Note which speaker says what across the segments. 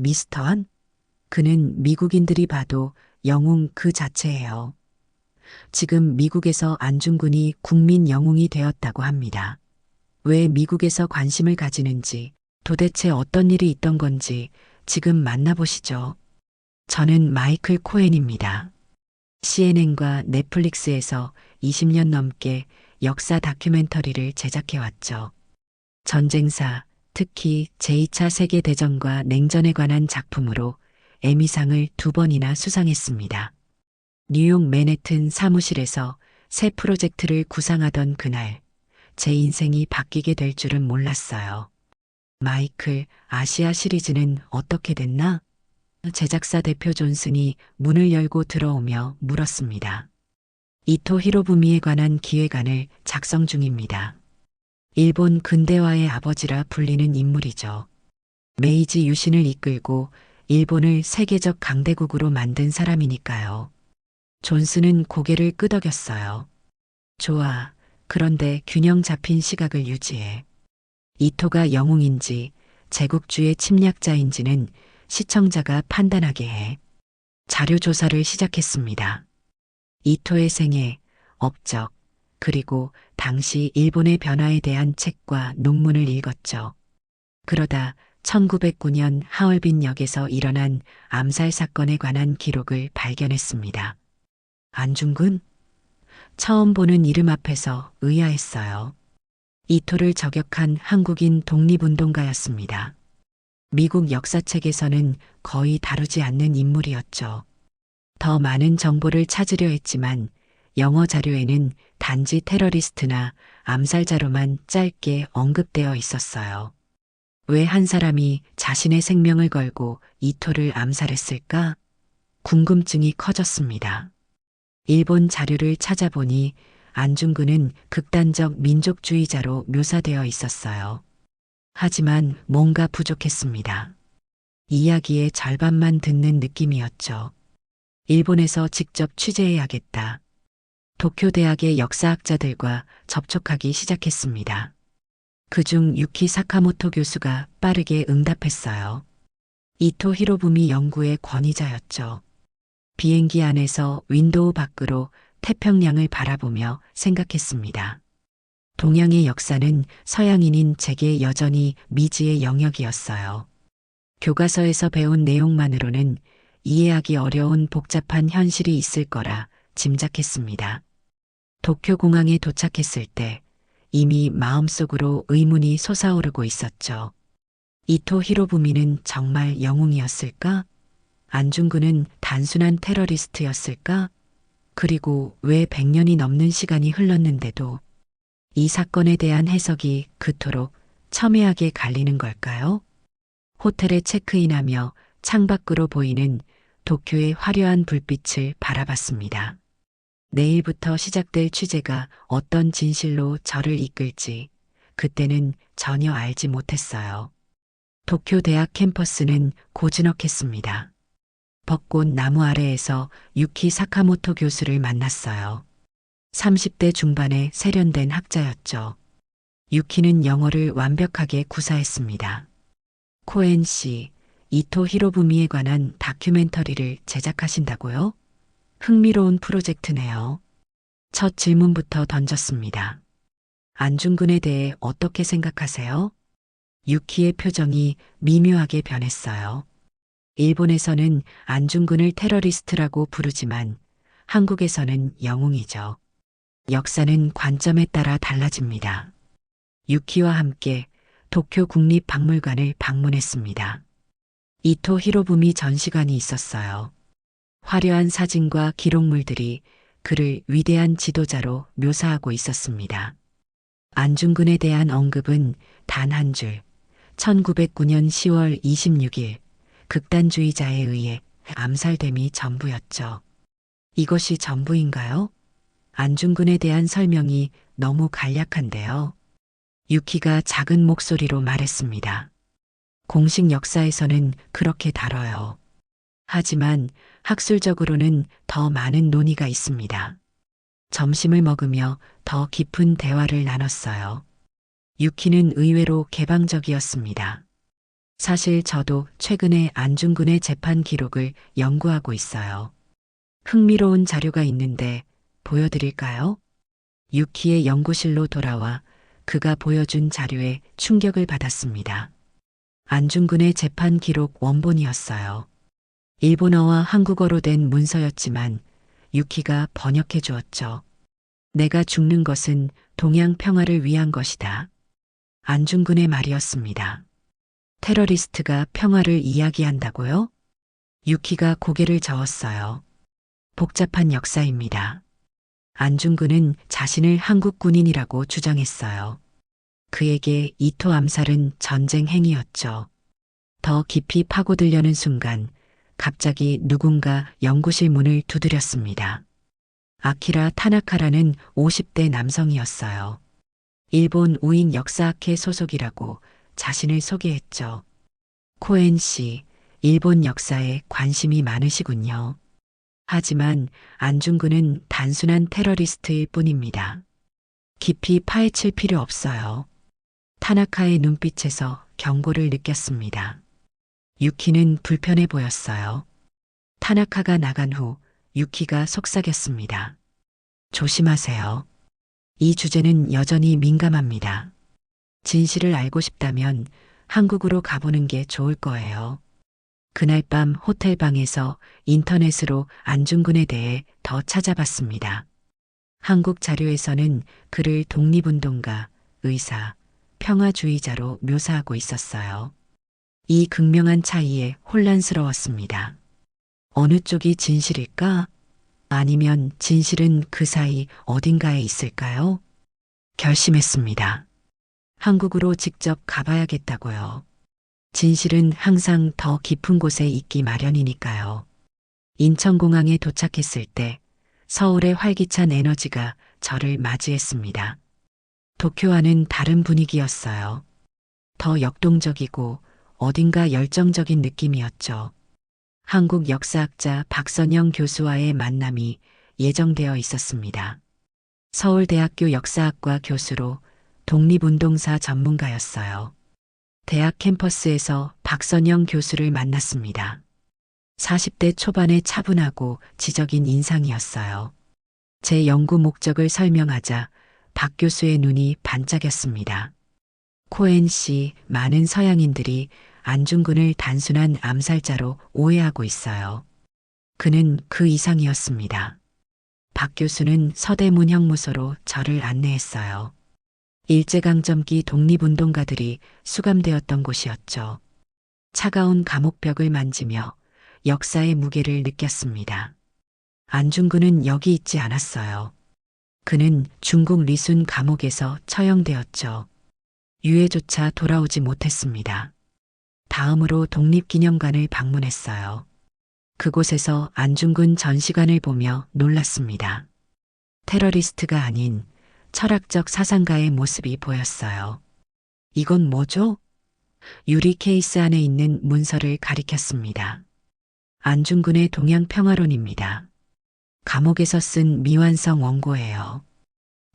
Speaker 1: 미스터 한? 그는 미국인들이 봐도 영웅 그 자체예요. 지금 미국에서 안중근이 국민 영웅이 되었다고 합니다. 왜 미국에서 관심을 가지는지, 도대체 어떤 일이 있던 건지 지금 만나보시죠. 저는 마이클 코엔입니다. CNN과 넷플릭스에서 20년 넘게 역사 다큐멘터리를 제작해왔죠. 전쟁사, 특히 제2차 세계대전과 냉전에 관한 작품으로 에미상을 2번이나 수상했습니다. 뉴욕 맨해튼 사무실에서 새 프로젝트를 구상하던 그날, 제 인생이 바뀌게 될 줄은 몰랐어요. 마이클, 아시아 시리즈는 어떻게 됐나? 제작사 대표 존슨이 문을 열고 들어오며 물었습니다. 이토 히로부미에 관한 기획안을 작성 중입니다. 일본 근대화의 아버지라 불리는 인물이죠. 메이지 유신을 이끌고 일본을 세계적 강대국으로 만든 사람이니까요. 존슨은 고개를 끄덕였어요. 좋아. 그런데 균형 잡힌 시각을 유지해. 이토가 영웅인지 제국주의 침략자인지는 시청자가 판단하게 해. 자료 조사를 시작했습니다. 이토의 생애, 업적, 그리고 당시 일본의 변화에 대한 책과 논문을 읽었죠. 그러다 1909년 하얼빈역에서 일어난 암살 사건에 관한 기록을 발견했습니다. 안중근? 처음 보는 이름 앞에서 의아했어요. 이토를 저격한 한국인 독립운동가였습니다. 미국 역사책에서는 거의 다루지 않는 인물이었죠. 더 많은 정보를 찾으려 했지만 영어 자료에는 단지 테러리스트나 암살자로만 짧게 언급되어 있었어요. 왜 한 사람이 자신의 생명을 걸고 이토를 암살했을까? 궁금증이 커졌습니다. 일본 자료를 찾아보니 안중근은 극단적 민족주의자로 묘사되어 있었어요. 하지만 뭔가 부족했습니다. 이야기의 절반만 듣는 느낌이었죠. 일본에서 직접 취재해야겠다. 도쿄 대학의 역사학자들과 접촉하기 시작했습니다. 그중 유키 사카모토 교수가 빠르게 응답했어요. 이토 히로부미 연구의 권위자였죠. 비행기 안에서 윈도우 밖으로 태평양을 바라보며 생각했습니다. 동양의 역사는 서양인인 제게 여전히 미지의 영역이었어요. 교과서에서 배운 내용만으로는 이해하기 어려운 복잡한 현실이 있을 거라 짐작했습니다. 도쿄공항에 도착했을 때 이미 마음속으로 의문이 솟아오르고 있었죠. 이토 히로부미는 정말 영웅이었을까? 안중근은 단순한 테러리스트였을까? 그리고 왜 100년이 넘는 시간이 흘렀는데도 이 사건에 대한 해석이 그토록 첨예하게 갈리는 걸까요? 호텔에 체크인하며 창밖으로 보이는 도쿄의 화려한 불빛을 바라봤습니다. 내일부터 시작될 취재가 어떤 진실로 저를 이끌지 그때는 전혀 알지 못했어요. 도쿄 대학 캠퍼스는 고즈넉했습니다. 벚꽃 나무 아래에서 유키 사카모토 교수를 만났어요. 30대 중반의 세련된 학자였죠. 유키는 영어를 완벽하게 구사했습니다. 코엔 씨, 이토 히로부미에 관한 다큐멘터리를 제작하신다고요? 흥미로운 프로젝트네요. 첫 질문부터 던졌습니다. 안중근에 대해 어떻게 생각하세요? 유키의 표정이 미묘하게 변했어요. 일본에서는 안중근을 테러리스트라고 부르지만 한국에서는 영웅이죠. 역사는 관점에 따라 달라집니다. 유키와 함께 도쿄 국립박물관을 방문했습니다. 이토 히로부미 전시관이 있었어요. 화려한 사진과 기록물들이 그를 위대한 지도자로 묘사하고 있었습니다. 안중근에 대한 언급은 단 한 줄, 1909년 10월 26일 극단주의자에 의해 암살됨이 전부였죠. 이것이 전부인가요? 안중근에 대한 설명이 너무 간략한데요. 유키가 작은 목소리로 말했습니다. 공식 역사에서는 그렇게 다뤄요. 하지만 학술적으로는 더 많은 논의가 있습니다. 점심을 먹으며 더 깊은 대화를 나눴어요. 유키는 의외로 개방적이었습니다. 사실 저도 최근에 안중근의 재판 기록을 연구하고 있어요. 흥미로운 자료가 있는데 보여드릴까요? 유키의 연구실로 돌아와 그가 보여준 자료에 충격을 받았습니다. 안중근의 재판 기록 원본이었어요. 일본어와 한국어로 된 문서였지만 유키가 번역해 주었죠. 내가 죽는 것은 동양 평화를 위한 것이다. 안중근의 말이었습니다. 테러리스트가 평화를 이야기한다고요? 유키가 고개를 저었어요. 복잡한 역사입니다. 안중근은 자신을 한국 군인이라고 주장했어요. 그에게 이토 암살은 전쟁 행위였죠. 더 깊이 파고들려는 순간 갑자기 누군가 연구실 문을 두드렸습니다. 아키라 타나카라는 50대 남성이었어요. 일본 우익 역사학회 소속이라고 자신을 소개했죠. 코엔 씨, 일본 역사에 관심이 많으시군요. 하지만 안중근은 단순한 테러리스트일 뿐입니다. 깊이 파헤칠 필요 없어요. 타나카의 눈빛에서 경고를 느꼈습니다. 유키는 불편해 보였어요. 타나카가 나간 후 유키가 속삭였습니다. 조심하세요. 이 주제는 여전히 민감합니다. 진실을 알고 싶다면 한국으로 가보는 게 좋을 거예요. 그날 밤 호텔 방에서 인터넷으로 안중근에 대해 더 찾아봤습니다. 한국 자료에서는 그를 독립운동가, 의사, 평화주의자로 묘사하고 있었어요. 이 극명한 차이에 혼란스러웠습니다. 어느 쪽이 진실일까? 아니면 진실은 그 사이 어딘가에 있을까요? 결심했습니다. 한국으로 직접 가봐야겠다고요. 진실은 항상 더 깊은 곳에 있기 마련이니까요. 인천공항에 도착했을 때 서울의 활기찬 에너지가 저를 맞이했습니다. 도쿄와는 다른 분위기였어요. 더 역동적이고 어딘가 열정적인 느낌이었죠. 한국 역사학자 박선영 교수와의 만남이 예정되어 있었습니다. 서울대학교 역사학과 교수로 독립운동사 전문가였어요. 대학 캠퍼스에서 박선영 교수를 만났습니다. 40대 초반의 차분하고 지적인 인상이었어요. 제 연구 목적을 설명하자 박 교수의 눈이 반짝였습니다. 코엔 씨, 많은 서양인들이 안중근을 단순한 암살자로 오해하고 있어요. 그는 그 이상이었습니다. 박 교수는 서대문 형무소로 저를 안내했어요. 일제강점기 독립운동가들이 수감되었던 곳이었죠. 차가운 감옥벽을 만지며 역사의 무게를 느꼈습니다. 안중근은 여기 있지 않았어요. 그는 중국 리순 감옥에서 처형되었죠. 유해조차 돌아오지 못했습니다. 다음으로 독립기념관을 방문했어요. 그곳에서 안중근 전시관을 보며 놀랐습니다. 테러리스트가 아닌 철학적 사상가의 모습이 보였어요. 이건 뭐죠? 유리 케이스 안에 있는 문서를 가리켰습니다. 안중근의 동양평화론입니다. 감옥에서 쓴 미완성 원고예요.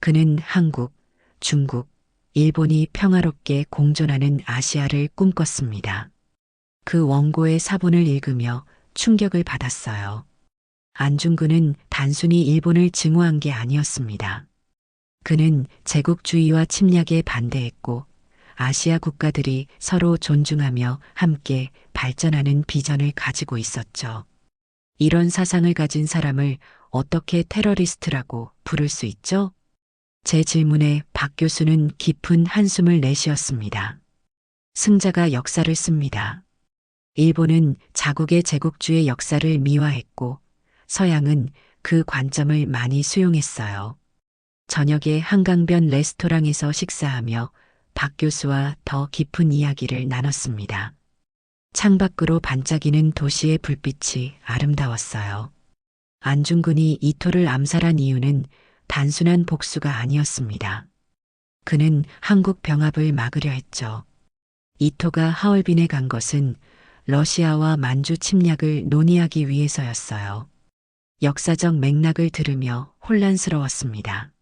Speaker 1: 그는 한국, 중국, 일본이 평화롭게 공존하는 아시아를 꿈꿨습니다. 그 원고의 사본을 읽으며 충격을 받았어요. 안중근은 단순히 일본을 증오한 게 아니었습니다. 그는 제국주의와 침략에 반대했고 아시아 국가들이 서로 존중하며 함께 발전하는 비전을 가지고 있었죠. 이런 사상을 가진 사람을 어떻게 테러리스트라고 부를 수 있죠? 제 질문에 박 교수는 깊은 한숨을 내쉬었습니다. 승자가 역사를 씁니다. 일본은 자국의 제국주의 역사를 미화했고 서양은 그 관점을 많이 수용했어요. 저녁에 한강변 레스토랑에서 식사하며 박 교수와 더 깊은 이야기를 나눴습니다. 창밖으로 반짝이는 도시의 불빛이 아름다웠어요. 안중근이 이토를 암살한 이유는 단순한 복수가 아니었습니다. 그는 한국 병합을 막으려 했죠. 이토가 하얼빈에 간 것은 러시아와 만주 침략을 논의하기 위해서였어요. 역사적 맥락을 들으며 혼란스러웠습니다.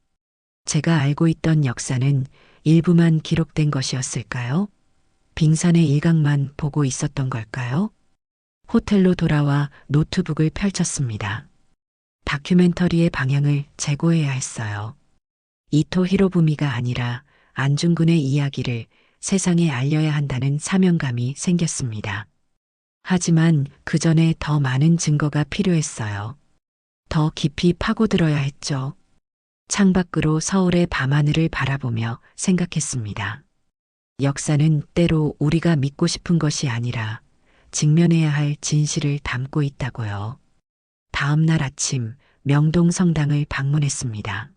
Speaker 1: 제가 알고 있던 역사는 일부만 기록된 것이었을까요? 빙산의 일각만 보고 있었던 걸까요? 호텔로 돌아와 노트북을 펼쳤습니다. 다큐멘터리의 방향을 재고해야 했어요. 이토 히로부미가 아니라 안중근의 이야기를 세상에 알려야 한다는 사명감이 생겼습니다. 하지만 그 전에 더 많은 증거가 필요했어요. 더 깊이 파고들어야 했죠. 창밖으로 서울의 밤하늘을 바라보며 생각했습니다. 역사는 때로 우리가 믿고 싶은 것이 아니라 직면해야 할 진실을 담고 있다고요. 다음 날 아침 명동 성당을 방문했습니다.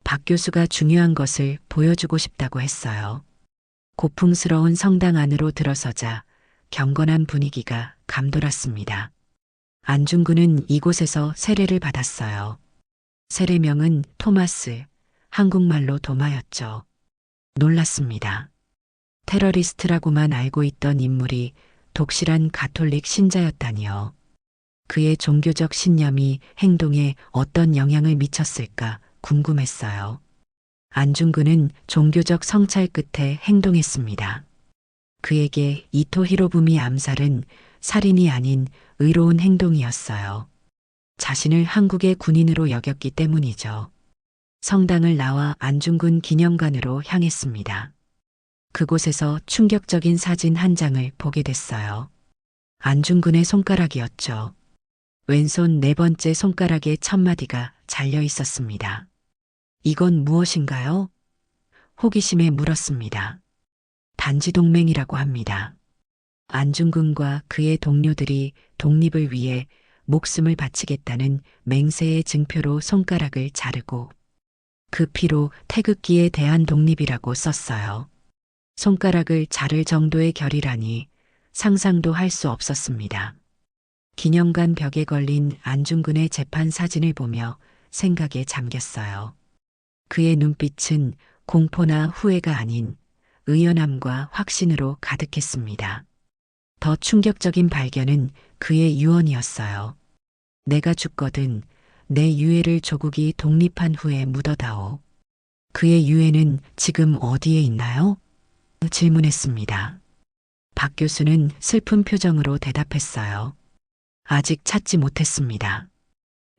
Speaker 1: 박 교수가 중요한 것을 보여주고 싶다고 했어요. 고풍스러운 성당 안으로 들어서자 경건한 분위기가 감돌았습니다. 안중근은 이곳에서 세례를 받았어요. 세례명은 토마스, 한국말로 도마였죠. 놀랐습니다. 테러리스트라고만 알고 있던 인물이 독실한 가톨릭 신자였다니요. 그의 종교적 신념이 행동에 어떤 영향을 미쳤을까 궁금했어요. 안중근은 종교적 성찰 끝에 행동했습니다. 그에게 이토 히로부미 암살은 살인이 아닌 의로운 행동이었어요. 자신을 한국의 군인으로 여겼기 때문이죠. 성당을 나와 안중근 기념관으로 향했습니다. 그곳에서 충격적인 사진 한 장을 보게 됐어요. 안중근의 손가락이었죠. 왼손 네 번째 손가락에 첫마디가 잘려 있었습니다. 이건 무엇인가요? 호기심에 물었습니다. 단지동맹이라고 합니다. 안중근과 그의 동료들이 독립을 위해 목숨을 바치겠다는 맹세의 증표로 손가락을 자르고 그 피로 태극기에 대한 독립이라고 썼어요. 손가락을 자를 정도의 결이라니 상상도 할 수 없었습니다. 기념관 벽에 걸린 안중근의 재판 사진을 보며 생각에 잠겼어요. 그의 눈빛은 공포나 후회가 아닌 의연함과 확신으로 가득했습니다. 더 충격적인 발견은 그의 유언이었어요. 내가 죽거든 내 유해를 조국이 독립한 후에 묻어다오. 그의 유해는 지금 어디에 있나요? 질문했습니다. 박 교수는 슬픈 표정으로 대답했어요. 아직 찾지 못했습니다.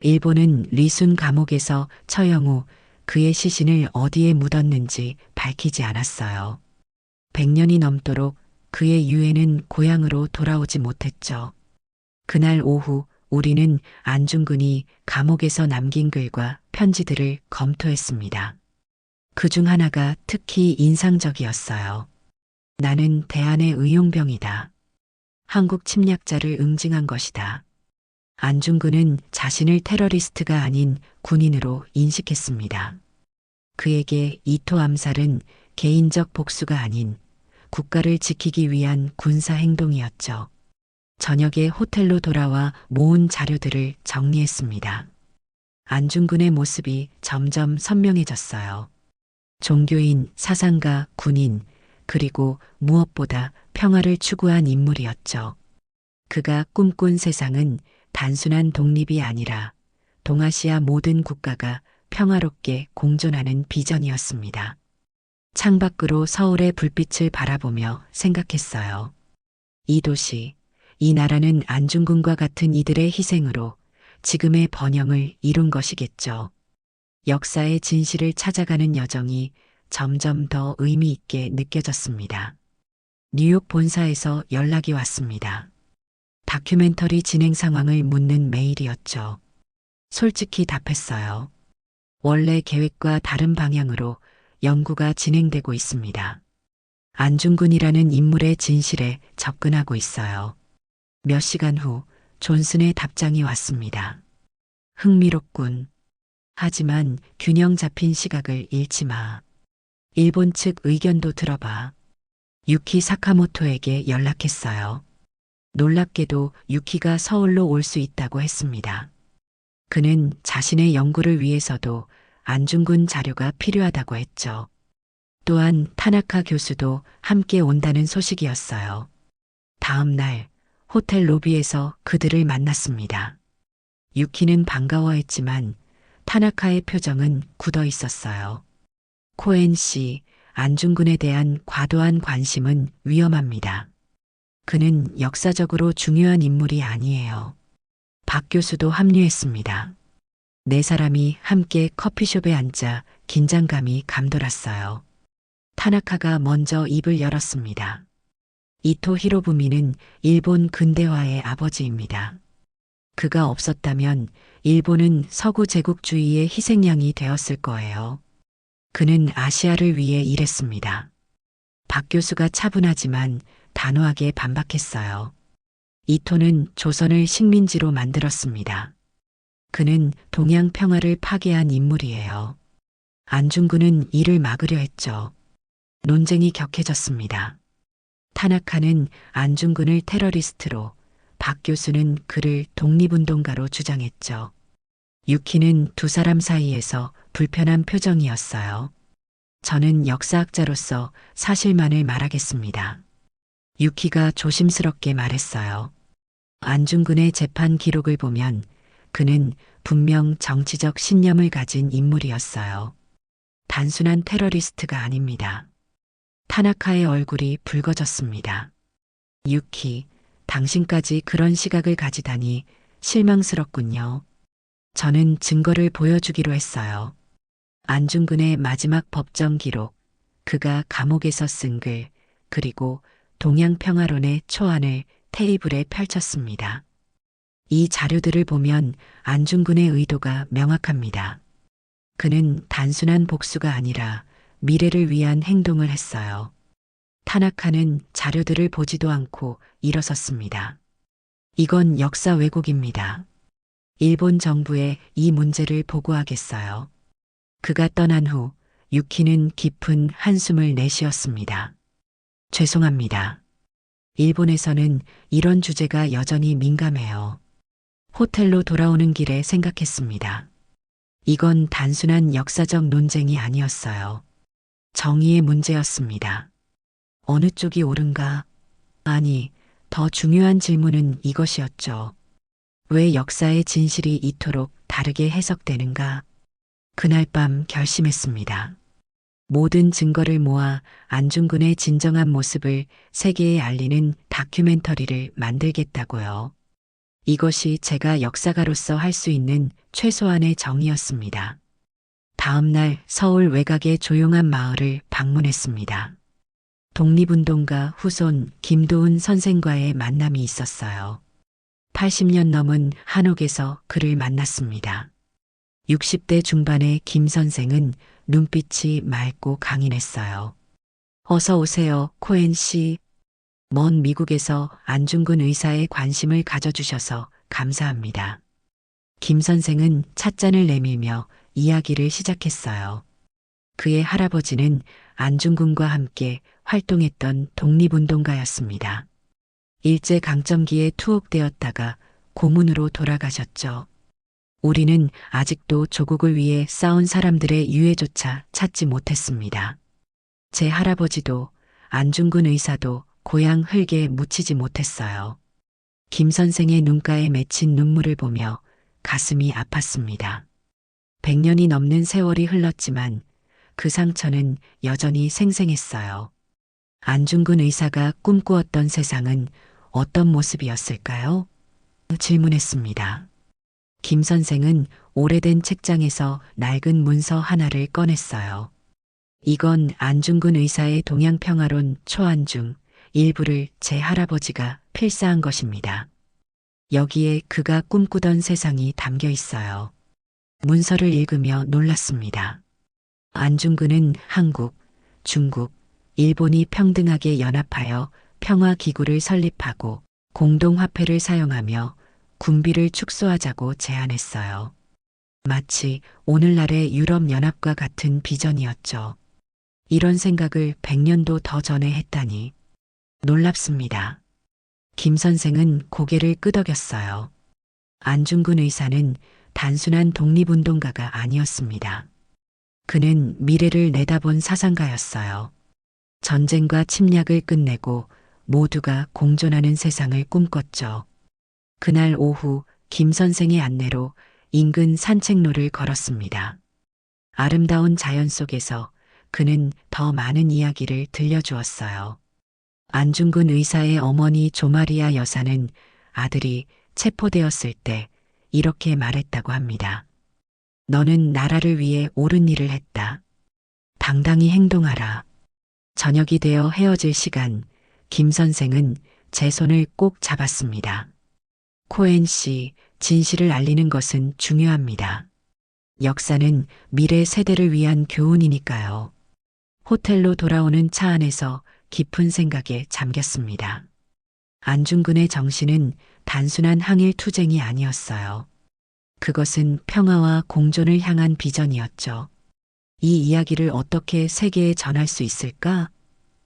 Speaker 1: 일본은 리순 감옥에서 처형 후 그의 시신을 어디에 묻었는지 밝히지 않았어요. 100년이 넘도록 그의 유해는 고향으로 돌아오지 못했죠. 그날 오후 우리는 안중근이 감옥에서 남긴 글과 편지들을 검토했습니다. 그 중 하나가 특히 인상적이었어요. 나는 대한의 의용병이다. 한국 침략자를 응징한 것이다. 안중근은 자신을 테러리스트가 아닌 군인으로 인식했습니다. 그에게 이토 암살은 개인적 복수가 아닌 국가를 지키기 위한 군사 행동이었죠. 저녁에 호텔로 돌아와 모은 자료들을 정리했습니다. 안중근의 모습이 점점 선명해졌어요. 종교인, 사상가, 군인, 그리고 무엇보다 평화를 추구한 인물이었죠. 그가 꿈꾼 세상은 단순한 독립이 아니라 동아시아 모든 국가가 평화롭게 공존하는 비전이었습니다. 창밖으로 서울의 불빛을 바라보며 생각했어요. 이 도시, 이 나라는 안중근과 같은 이들의 희생으로 지금의 번영을 이룬 것이겠죠. 역사의 진실을 찾아가는 여정이 점점 더 의미 있게 느껴졌습니다. 뉴욕 본사에서 연락이 왔습니다. 다큐멘터리 진행 상황을 묻는 메일이었죠. 솔직히 답했어요. 원래 계획과 다른 방향으로 연구가 진행되고 있습니다. 안중근이라는 인물의 진실에 접근하고 있어요. 몇 시간 후 존슨의 답장이 왔습니다. 흥미롭군. 하지만 균형 잡힌 시각을 잃지 마. 일본 측 의견도 들어봐. 유키 사카모토에게 연락했어요. 놀랍게도 유키가 서울로 올 수 있다고 했습니다. 그는 자신의 연구를 위해서도 안중근 자료가 필요하다고 했죠. 또한 타나카 교수도 함께 온다는 소식이었어요. 다음 날 호텔 로비에서 그들을 만났습니다. 유키는 반가워했지만 타나카의 표정은 굳어 있었어요. 코엔 씨, 안중근에 대한 과도한 관심은 위험합니다. 그는 역사적으로 중요한 인물이 아니에요. 박 교수도 합류했습니다. 네 사람이 함께 커피숍에 앉자 긴장감이 감돌았어요. 타나카가 먼저 입을 열었습니다. 이토 히로부미는 일본 근대화의 아버지입니다. 그가 없었다면 일본은 서구 제국주의의 희생양이 되었을 거예요. 그는 아시아를 위해 일했습니다. 박 교수가 차분하지만 단호하게 반박했어요. 이토는 조선을 식민지로 만들었습니다. 그는 동양 평화를 파괴한 인물이에요. 안중근은 이를 막으려 했죠. 논쟁이 격해졌습니다. 타나카는 안중근을 테러리스트로, 박 교수는 그를 독립운동가로 주장했죠. 유키는 두 사람 사이에서 불편한 표정이었어요. 저는 역사학자로서 사실만을 말하겠습니다. 유키가 조심스럽게 말했어요. 안중근의 재판 기록을 보면 그는 분명 정치적 신념을 가진 인물이었어요. 단순한 테러리스트가 아닙니다. 타나카의 얼굴이 붉어졌습니다. 유키, 당신까지 그런 시각을 가지다니 실망스럽군요. 저는 증거를 보여주기로 했어요. 안중근의 마지막 법정 기록, 그가 감옥에서 쓴 글, 그리고 동양평화론의 초안을 테이블에 펼쳤습니다. 이 자료들을 보면 안중근의 의도가 명확합니다. 그는 단순한 복수가 아니라 미래를 위한 행동을 했어요. 타나카는 자료들을 보지도 않고 일어섰습니다. 이건 역사 왜곡입니다. 일본 정부에 이 문제를 보고하겠어요. 그가 떠난 후 유키는 깊은 한숨을 내쉬었습니다. 죄송합니다. 일본에서는 이런 주제가 여전히 민감해요. 호텔로 돌아오는 길에 생각했습니다. 이건 단순한 역사적 논쟁이 아니었어요. 정의의 문제였습니다. 어느 쪽이 옳은가? 아니, 더 중요한 질문은 이것이었죠. 왜 역사의 진실이 이토록 다르게 해석되는가? 그날 밤 결심했습니다. 모든 증거를 모아 안중근의 진정한 모습을 세계에 알리는 다큐멘터리를 만들겠다고요. 이것이 제가 역사가로서 할 수 있는 최소한의 정의였습니다. 다음 날 서울 외곽의 조용한 마을을 방문했습니다. 독립운동가 후손 김도훈 선생과의 만남이 있었어요. 80년 넘은 한옥에서 그를 만났습니다. 60대 중반의 김 선생은 눈빛이 맑고 강인했어요. 어서 오세요, 코엔 씨. 먼 미국에서 안중근 의사의 관심을 가져주셔서 감사합니다. 김 선생은 찻잔을 내밀며 이야기를 시작했어요. 그의 할아버지는 안중근과 함께 활동했던 독립운동가였습니다. 일제강점기에 투옥되었다가 고문으로 돌아가셨죠. 우리는 아직도 조국을 위해 싸운 사람들의 유해조차 찾지 못했습니다. 제 할아버지도 안중근 의사도 고향 흙에 묻히지 못했어요. 김 선생의 눈가에 맺힌 눈물을 보며 가슴이 아팠습니다. 100년이 넘는 세월이 흘렀지만 그 상처는 여전히 생생했어요. 안중근 의사가 꿈꾸었던 세상은 어떤 모습이었을까요? 질문했습니다. 김 선생은 오래된 책장에서 낡은 문서 하나를 꺼냈어요. 이건 안중근 의사의 동양평화론 초안 중 일부를 제 할아버지가 필사한 것입니다. 여기에 그가 꿈꾸던 세상이 담겨 있어요. 문서를 읽으며 놀랐습니다. 안중근은 한국, 중국, 일본이 평등하게 연합하여 평화기구를 설립하고 공동화폐를 사용하며 군비를 축소하자고 제안했어요. 마치 오늘날의 유럽연합과 같은 비전이었죠. 이런 생각을 100년도 더 전에 했다니 놀랍습니다. 김 선생은 고개를 끄덕였어요. 안중근 의사는 단순한 독립운동가가 아니었습니다. 그는 미래를 내다본 사상가였어요. 전쟁과 침략을 끝내고 모두가 공존하는 세상을 꿈꿨죠. 그날 오후 김 선생의 안내로 인근 산책로를 걸었습니다. 아름다운 자연 속에서 그는 더 많은 이야기를 들려주었어요. 안중근 의사의 어머니 조마리아 여사는 아들이 체포되었을 때 이렇게 말했다고 합니다. 너는 나라를 위해 옳은 일을 했다. 당당히 행동하라. 저녁이 되어 헤어질 시간, 김 선생은 제 손을 꼭 잡았습니다. 코엔 씨, 진실을 알리는 것은 중요합니다. 역사는 미래 세대를 위한 교훈이니까요. 호텔로 돌아오는 차 안에서 깊은 생각에 잠겼습니다. 안중근의 정신은 단순한 항일 투쟁이 아니었어요. 그것은 평화와 공존을 향한 비전이었죠. 이 이야기를 어떻게 세계에 전할 수 있을까?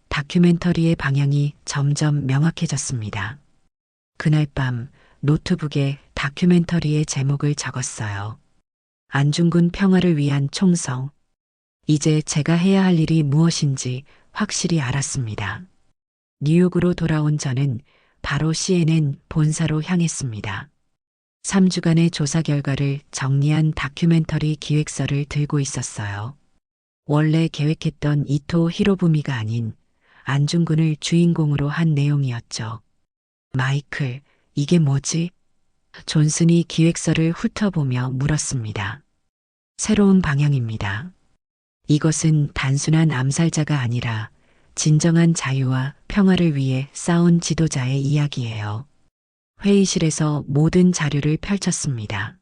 Speaker 1: 다큐멘터리의 방향이 점점 명확해졌습니다. 그날 밤 노트북에 다큐멘터리의 제목을 적었어요. 안중근 평화를 위한 총성. 이제 제가 해야 할 일이 무엇인지 확실히 알았습니다. 뉴욕으로 돌아온 저는 바로 CNN 본사로 향했습니다. 3주간의 조사 결과를 정리한 다큐멘터리 기획서를 들고 있었어요. 원래 계획했던 이토 히로부미가 아닌 안중근을 주인공으로 한 내용이었죠. 마이클, 이게 뭐지? 존슨이 기획서를 훑어보며 물었습니다. 새로운 방향입니다. 이것은 단순한 암살자가 아니라 진정한 자유와 평화를 위해 싸운 지도자의 이야기예요. 회의실에서 모든 자료를 펼쳤습니다.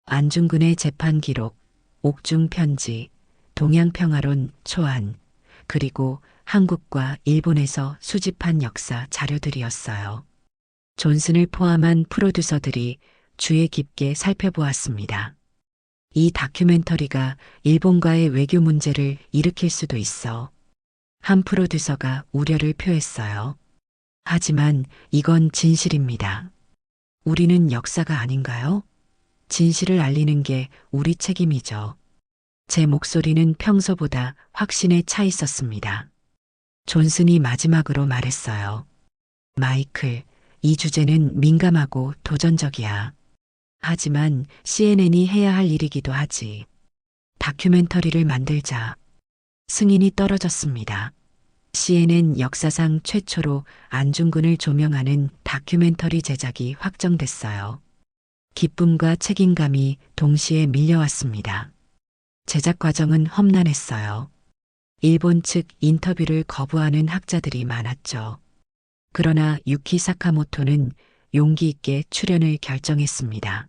Speaker 1: 안중근의 재판 기록, 옥중 편지, 동양평화론 초안, 그리고 한국과 일본에서 수집한 역사 자료들이었어요. 존슨을 포함한 프로듀서들이 주의 깊게 살펴보았습니다. 이 다큐멘터리가 일본과의 외교 문제를 일으킬 수도 있어. 한 프로듀서가 우려를 표했어요. 하지만 이건 진실입니다. 우리는 역사가 아닌가요? 진실을 알리는 게 우리 책임이죠. 제 목소리는 평소보다 확신에 차 있었습니다. 존슨이 마지막으로 말했어요. 마이클, 이 주제는 민감하고 도전적이야. 하지만 CNN이 해야 할 일이기도 하지. 다큐멘터리를 만들자. 승인이 떨어졌습니다. CNN 역사상 최초로 안중근을 조명하는 다큐멘터리 제작이 확정됐어요. 기쁨과 책임감이 동시에 밀려왔습니다. 제작 과정은 험난했어요. 일본 측 인터뷰를 거부하는 학자들이 많았죠. 그러나 유키 사카모토는 용기 있게 출연을 결정했습니다.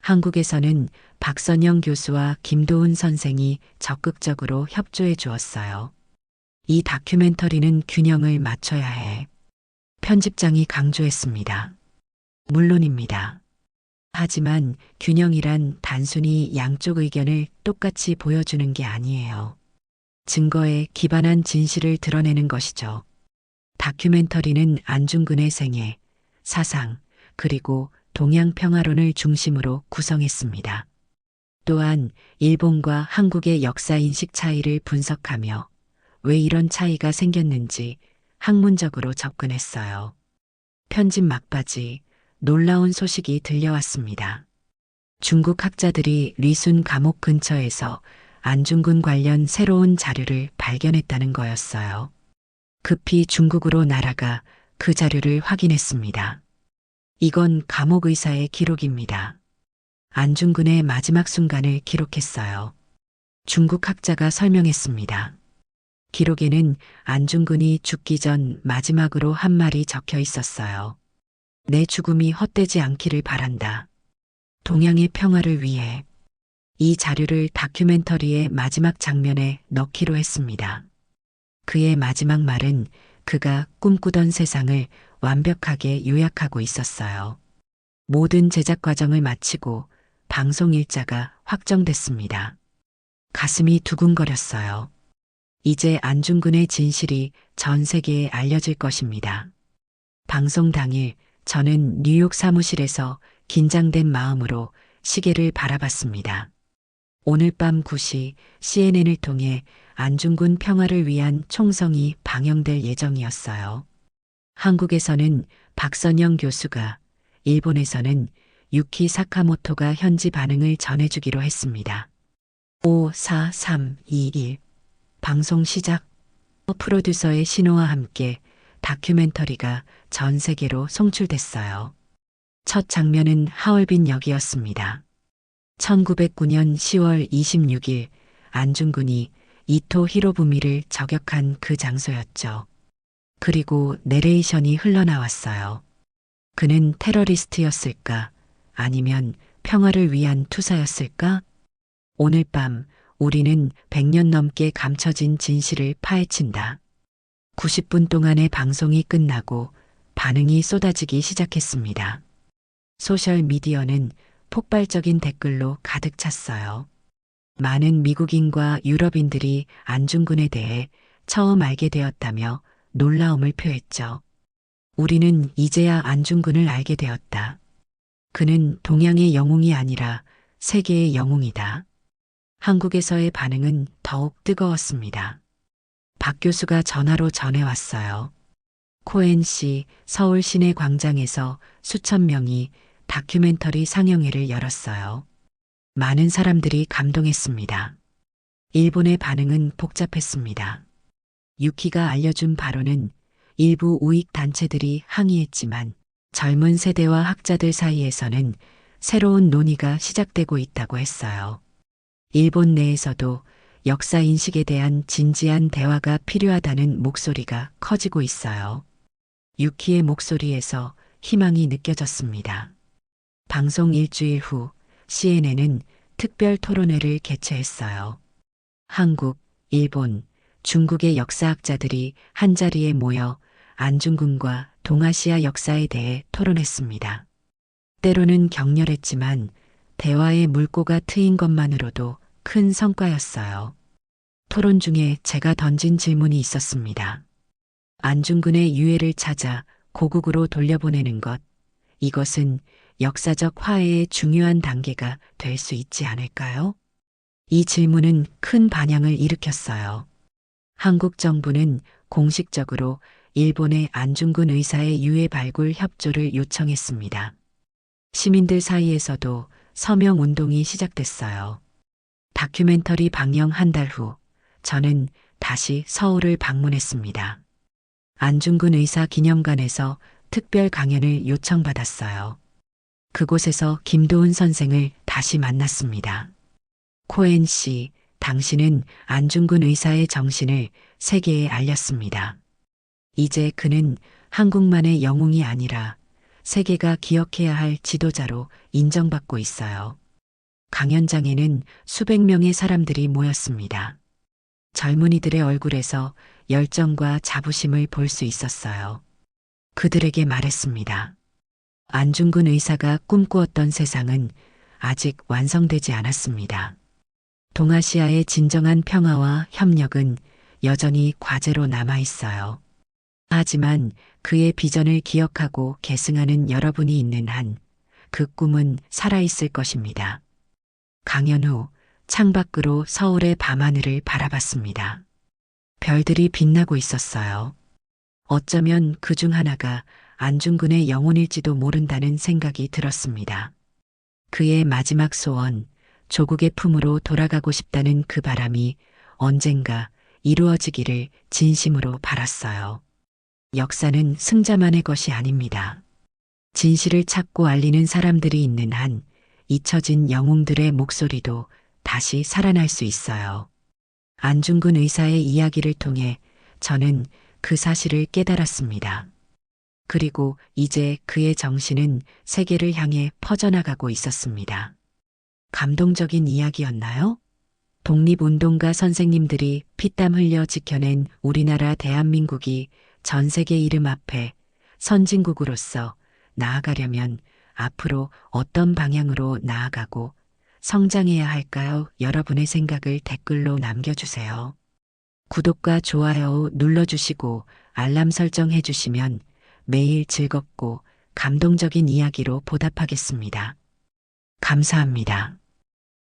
Speaker 1: 한국에서는 박선영 교수와 김도훈 선생이 적극적으로 협조해 주었어요. 이 다큐멘터리는 균형을 맞춰야 해. 편집장이 강조했습니다. 물론입니다. 하지만 균형이란 단순히 양쪽 의견을 똑같이 보여주는 게 아니에요. 증거에 기반한 진실을 드러내는 것이죠. 다큐멘터리는 안중근의 생애, 사상, 그리고 동양 평화론을 중심으로 구성했습니다. 또한 일본과 한국의 역사 인식 차이를 분석하며 왜 이런 차이가 생겼는지 학문적으로 접근했어요. 편집 막바지 놀라운 소식이 들려왔습니다. 중국 학자들이 리순 감옥 근처에서 안중근 관련 새로운 자료를 발견했다는 거였어요. 급히 중국으로 날아가 그 자료를 확인했습니다. 이건 감옥 의사의 기록입니다. 안중근의 마지막 순간을 기록했어요. 중국 학자가 설명했습니다. 기록에는 안중근이 죽기 전 마지막으로 한 말이 적혀 있었어요. 내 죽음이 헛되지 않기를 바란다. 동양의 평화를 위해. 이 자료를 다큐멘터리의 마지막 장면에 넣기로 했습니다. 그의 마지막 말은 그가 꿈꾸던 세상을 완벽하게 요약하고 있었어요. 모든 제작 과정을 마치고 방송 일자가 확정됐습니다. 가슴이 두근거렸어요. 이제 안중근의 진실이 전 세계에 알려질 것입니다. 방송 당일 저는 뉴욕 사무실에서 긴장된 마음으로 시계를 바라봤습니다. 오늘 밤 9시 CNN을 통해 안중근 평화를 위한 총성이 방영될 예정이었어요. 한국에서는 박선영 교수가, 일본에서는 유키 사카모토가 현지 반응을 전해주기로 했습니다. 5, 4, 3, 2, 1 방송 시작. 프로듀서의 신호와 함께 다큐멘터리가 전 세계로 송출됐어요. 첫 장면은 하얼빈 역이었습니다. 1909년 10월 26일 안중근이 이토 히로부미를 저격한 그 장소였죠. 그리고 내레이션이 흘러나왔어요. 그는 테러리스트였을까? 아니면 평화를 위한 투사였을까? 오늘 밤 우리는 100년 넘게 감춰진 진실을 파헤친다. 90분 동안의 방송이 끝나고 반응이 쏟아지기 시작했습니다. 소셜미디어는 폭발적인 댓글로 가득 찼어요. 많은 미국인과 유럽인들이 안중근에 대해 처음 알게 되었다며 놀라움을 표했죠. 우리는 이제야 안중근을 알게 되었다. 그는 동양의 영웅이 아니라 세계의 영웅이다. 한국에서의 반응은 더욱 뜨거웠습니다. 박 교수가 전화로 전해왔어요. 코엔 씨 서울 시내 광장에서 수천 명이 다큐멘터리 상영회를 열었어요. 많은 사람들이 감동했습니다. 일본의 반응은 복잡했습니다. 유키가 알려준 바로는 일부 우익 단체들이 항의했지만 젊은 세대와 학자들 사이에서는 새로운 논의가 시작되고 있다고 했어요. 일본 내에서도 역사 인식에 대한 진지한 대화가 필요하다는 목소리가 커지고 있어요. 유키의 목소리에서 희망이 느껴졌습니다. 방송 일주일 후 CNN은 특별 토론회를 개최했어요. 한국, 일본, 중국의 역사학자들이 한자리에 모여 안중근과 동아시아 역사에 대해 토론했습니다. 때로는 격렬했지만 대화의 물꼬가 트인 것만으로도 큰 성과였어요. 토론 중에 제가 던진 질문이 있었습니다. 안중근의 유해를 찾아 고국으로 돌려보내는 것, 이것은 역사적 화해의 중요한 단계가 될 수 있지 않을까요? 이 질문은 큰 반향을 일으켰어요. 한국 정부는 공식적으로 일본의 안중근 의사의 유해 발굴 협조를 요청했습니다. 시민들 사이에서도 서명 운동이 시작됐어요. 다큐멘터리 방영 한 달 후, 저는 다시 서울을 방문했습니다. 안중근 의사 기념관에서 특별 강연을 요청받았어요. 그곳에서 김도은 선생을 다시 만났습니다. 코엔 씨, 당신은 안중근 의사의 정신을 세계에 알렸습니다. 이제 그는 한국만의 영웅이 아니라 세계가 기억해야 할 지도자로 인정받고 있어요. 강연장에는 수백 명의 사람들이 모였습니다. 젊은이들의 얼굴에서 열정과 자부심을 볼 수 있었어요. 그들에게 말했습니다. 안중근 의사가 꿈꾸었던 세상은 아직 완성되지 않았습니다. 동아시아의 진정한 평화와 협력은 여전히 과제로 남아 있어요. 하지만 그의 비전을 기억하고 계승하는 여러분이 있는 한 그 꿈은 살아있을 것입니다. 강연 후 창밖으로 서울의 밤하늘을 바라봤습니다. 별들이 빛나고 있었어요. 어쩌면 그 중 하나가 안중근의 영혼일지도 모른다는 생각이 들었습니다. 그의 마지막 소원, 조국의 품으로 돌아가고 싶다는 그 바람이 언젠가 이루어지기를 진심으로 바랐어요. 역사는 승자만의 것이 아닙니다. 진실을 찾고 알리는 사람들이 있는 한 잊혀진 영웅들의 목소리도 다시 살아날 수 있어요. 안중근 의사의 이야기를 통해 저는 그 사실을 깨달았습니다. 그리고 이제 그의 정신은 세계를 향해 퍼져나가고 있었습니다. 감동적인 이야기였나요? 독립운동가 선생님들이 피땀 흘려 지켜낸 우리나라 대한민국이 전 세계 이름 앞에 선진국으로서 나아가려면 앞으로 어떤 방향으로 나아가고 성장해야 할까요? 여러분의 생각을 댓글로 남겨주세요. 구독과 좋아요 눌러주시고 알람 설정해 주시면 매일 즐겁고 감동적인 이야기로 보답하겠습니다. 감사합니다.